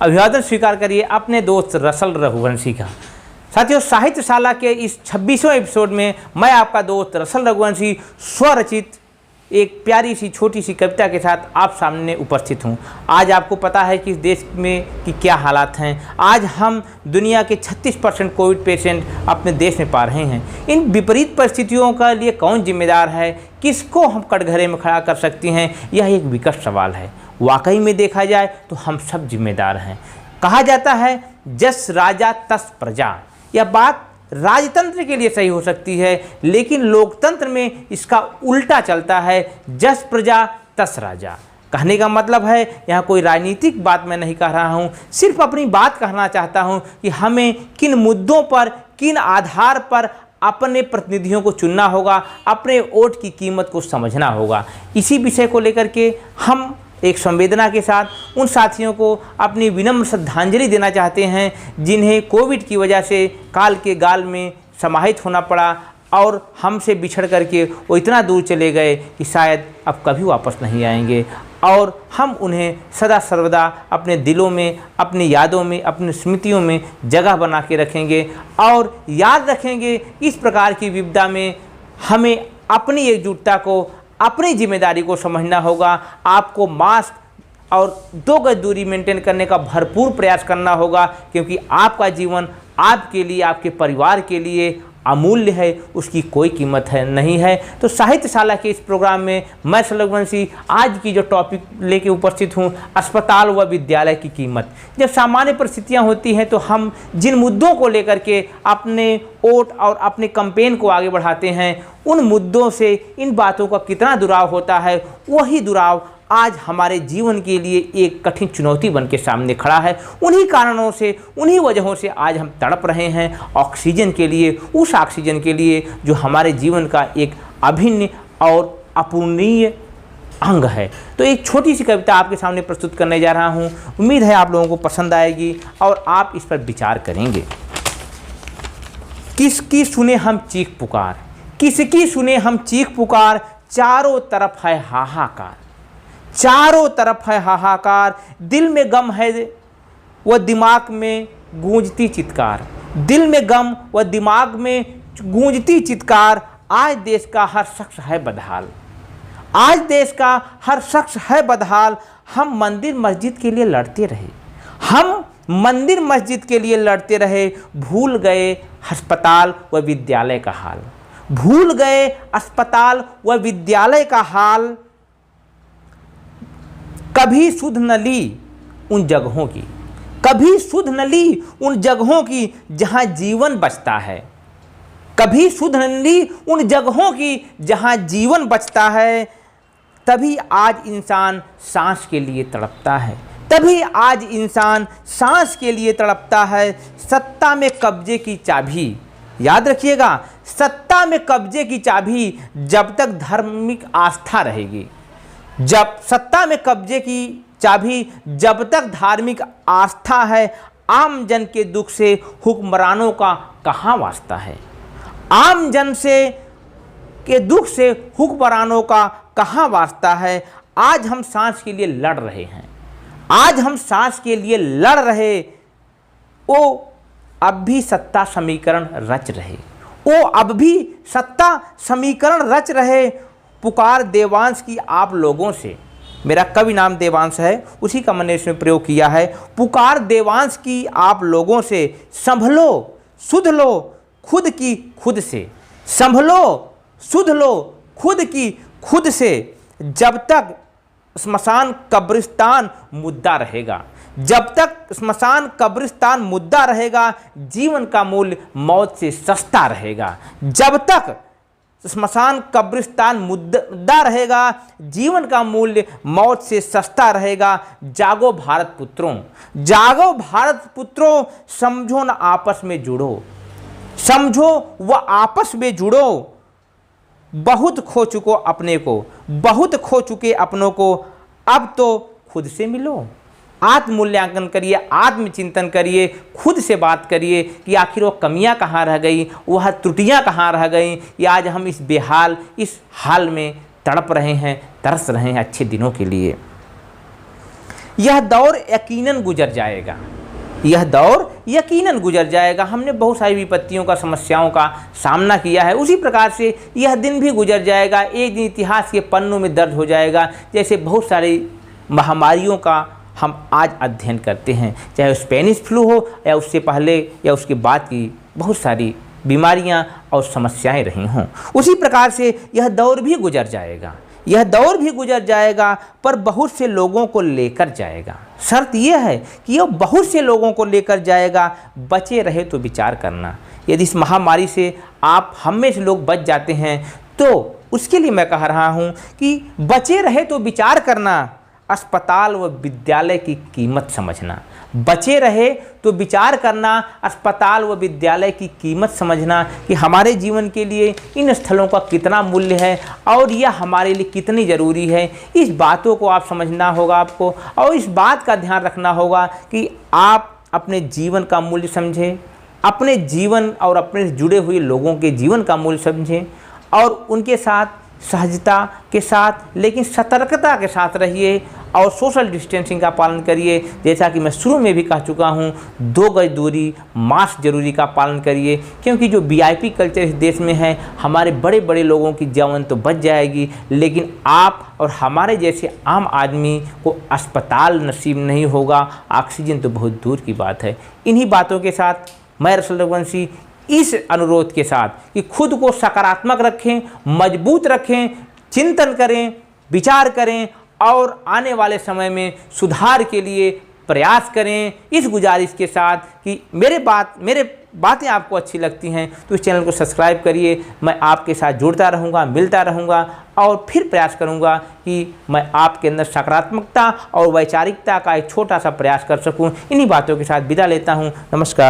अभिवादन स्वीकार करिए अपने दोस्त रसल रघुवंशी का। साथियों, साहित्यशाला के इस 26वें एपिसोड में मैं आपका दोस्त रसल रघुवंशी स्वरचित एक प्यारी सी छोटी सी कविता के साथ आप सामने उपस्थित हूँ। आज आपको पता है कि इस देश में कि क्या हालात हैं। आज हम दुनिया के 36% कोविड पेशेंट अपने देश में पा रहे हैं। इन विपरीत परिस्थितियों का लिए कौन जिम्मेदार है, किसको हम कटघरे में खड़ा कर सकते हैं, यह एक विकट सवाल है। वाकई में देखा जाए तो हम सब जिम्मेदार हैं। कहा जाता है जस राजा तस प्रजा। यह बात राजतंत्र के लिए सही हो सकती है, लेकिन लोकतंत्र में इसका उल्टा चलता है, जस प्रजा तस राजा। कहने का मतलब है यहाँ कोई राजनीतिक बात मैं नहीं कह रहा हूँ, सिर्फ अपनी बात कहना चाहता हूँ कि हमें किन मुद्दों पर, किन आधार पर अपने प्रतिनिधियों को चुनना होगा, अपने वोट की कीमत को समझना होगा। इसी विषय को लेकर के हम एक संवेदना के साथ उन साथियों को अपनी विनम्र श्रद्धांजलि देना चाहते हैं जिन्हें कोविड की वजह से काल के गाल में समाहित होना पड़ा और हमसे बिछड़ करके वो इतना दूर चले गए कि शायद अब कभी वापस नहीं आएंगे। और हम उन्हें सदा सर्वदा अपने दिलों में, अपनी यादों में, अपनी स्मृतियों में जगह बना के रखेंगे और याद रखेंगे। इस प्रकार की विपदा में हमें अपनी एकजुटता को, अपनी जिम्मेदारी को समझना होगा। आपको मास्क और 2 गज दूरी मेंटेन करने का भरपूर प्रयास करना होगा, क्योंकि आपका जीवन आपके लिए, आपके परिवार के लिए अमूल्य है, उसकी कोई कीमत नहीं है। तो साहित्यशाला के इस प्रोग्राम में मैं रघुवंशी आज की जो टॉपिक लेके उपस्थित हूँ, अस्पताल व विद्यालय की कीमत। जब सामान्य परिस्थितियाँ होती हैं तो हम जिन मुद्दों को लेकर के अपने वोट और अपने कैंपेन को आगे बढ़ाते हैं, उन मुद्दों से इन बातों का कितना दुराव होता है, वही दुराव आज हमारे जीवन के लिए एक कठिन चुनौती बन के सामने खड़ा है। उन्हीं कारणों से, उन्हीं वजहों से आज हम तड़प रहे हैं ऑक्सीजन के लिए, उस ऑक्सीजन के लिए जो हमारे जीवन का एक अभिन्न और अपूर्णीय अंग है। तो एक छोटी सी कविता आपके सामने प्रस्तुत करने जा रहा हूँ। उम्मीद है आप लोगों को पसंद आएगी और आप इस पर विचार करेंगे। किसकी सुने हम चीख पुकार, किसकी सुने हम चीख पुकार, चारों तरफ है हाहाकार, चारों तरफ है हाहाकार। दिल में गम है व दिमाग में गूंजती चित्कार, दिल में गम व दिमाग में गूंजती चित्कार। आज देश का हर शख्स है बदहाल, आज देश का हर शख्स है बदहाल। हम मंदिर मस्जिद के लिए लड़ते रहे, हम मंदिर मस्जिद के लिए लड़ते रहे, भूल गए अस्पताल व विद्यालय का हाल, भूल गए अस्पताल व विद्यालय का हाल। कभी सुध न ली उन जगहों की, कभी सुध न ली उन जगहों की जहां जीवन बचता है, कभी सुध न ली उन जगहों की जहां जीवन बचता है। तभी आज इंसान सांस के लिए तड़पता है, तभी आज इंसान सांस के लिए तड़पता है। सत्ता में कब्जे की चाबी, याद रखिएगा, सत्ता में कब्जे की चाबी जब तक धार्मिक आस्था रहेगी, जब सत्ता में कब्जे की चाबी जब तक धार्मिक आस्था है, आम जन के दुख से हुक्मरानों का कहाँ वास्ता है, आम जन से के दुख से हुक्मरानों का कहाँ वास्ता है। आज हम सांस के लिए लड़ रहे हैं, आज हम सांस के लिए लड़ रहे, वो अब भी सत्ता समीकरण रच रहे, वो अब भी सत्ता समीकरण रच रहे। पुकार देवांश की आप लोगों से, मेरा कवि नाम देवांश है, उसी का मैंने इसमें प्रयोग किया है। पुकार देवांश की आप लोगों से, संभलो सुध लो खुद की खुद से, संभलो सुध लो खुद की खुद से। जब तक स्मशान कब्रिस्तान मुद्दा रहेगा, जब तक स्मशान कब्रिस्तान मुद्दा रहेगा, जीवन का मूल्य मौत से सस्ता रहेगा। जब तक स्मशान कब्रिस्तान मुद्दा रहेगा, जीवन का मूल्य मौत से सस्ता रहेगा। जागो भारत पुत्रों, जागो भारत पुत्रों, समझो न आपस में जुड़ो, समझो व आपस में जुड़ो। बहुत खो चुको अपने को, बहुत खो चुके अपनों को, अब तो खुद से मिलो। आत्ममूल्यांकन करिए, आत्मचिंतन करिए, खुद से बात करिए कि आखिर वो कमियां कहाँ रह गई, वह त्रुटियां कहाँ रह गई, या आज हम इस बेहाल, इस हाल में तड़प रहे हैं, तरस रहे हैं अच्छे दिनों के लिए। यह दौर यकीनन गुजर जाएगा, यह दौर यकीनन गुजर जाएगा। हमने बहुत सारी विपत्तियों का, समस्याओं का सामना किया है, उसी प्रकार से यह दिन भी गुजर जाएगा। एक दिन इतिहास के पन्नों में दर्ज हो जाएगा। जैसे बहुत सारी महामारियों का हम आज अध्ययन करते हैं, चाहे स्पेनिश फ्लू हो या उससे पहले या उसके बाद की बहुत सारी बीमारियां और समस्याएं रही हों, उसी प्रकार से यह दौर भी गुजर जाएगा। यह दौर भी गुजर जाएगा, पर बहुत से लोगों को लेकर जाएगा। शर्त यह है कि यह बहुत से लोगों को लेकर जाएगा। बचे रहे तो विचार करना। यदि इस महामारी से आप हम में से लोग बच जाते हैं तो उसके लिए मैं कह रहा हूँ कि बचे रहे तो विचार करना, अस्पताल व विद्यालय की कीमत समझना। बचे रहे तो विचार करना, अस्पताल व विद्यालय की कीमत समझना कि हमारे जीवन के लिए इन स्थलों का कितना मूल्य है और यह हमारे लिए कितनी ज़रूरी है। इस बातों को आप समझना होगा आपको, और इस बात का ध्यान रखना होगा कि आप अपने जीवन का मूल्य समझें, अपने जीवन और अपने जुड़े हुए लोगों के जीवन का मूल्य समझें और उनके साथ सहजता के साथ लेकिन सतर्कता के साथ रहिए और सोशल डिस्टेंसिंग का पालन करिए। जैसा कि मैं शुरू में भी कह चुका हूँ, 2 गज दूरी, मास्क जरूरी का पालन करिए, क्योंकि जो वीआईपी कल्चर इस देश में है, हमारे बड़े बड़े लोगों की जान तो बच जाएगी, लेकिन आप और हमारे जैसे आम आदमी को अस्पताल नसीब नहीं होगा, ऑक्सीजन तो बहुत दूर की बात है। इन्हीं बातों के साथ मैं रसल रघुवंशी इस अनुरोध के साथ कि खुद को सकारात्मक रखें, मजबूत रखें, चिंतन करें, विचार करें और आने वाले समय में सुधार के लिए प्रयास करें। इस गुजारिश के साथ कि मेरे बातें आपको अच्छी लगती हैं तो इस चैनल को सब्सक्राइब करिए। मैं आपके साथ जुड़ता रहूँगा, मिलता रहूँगा और फिर प्रयास करूँगा कि मैं आपके अंदर सकारात्मकता और वैचारिकता का एक छोटा सा प्रयास कर सकूँ। इन्हीं बातों के साथ विदा लेता हूँ। नमस्कार।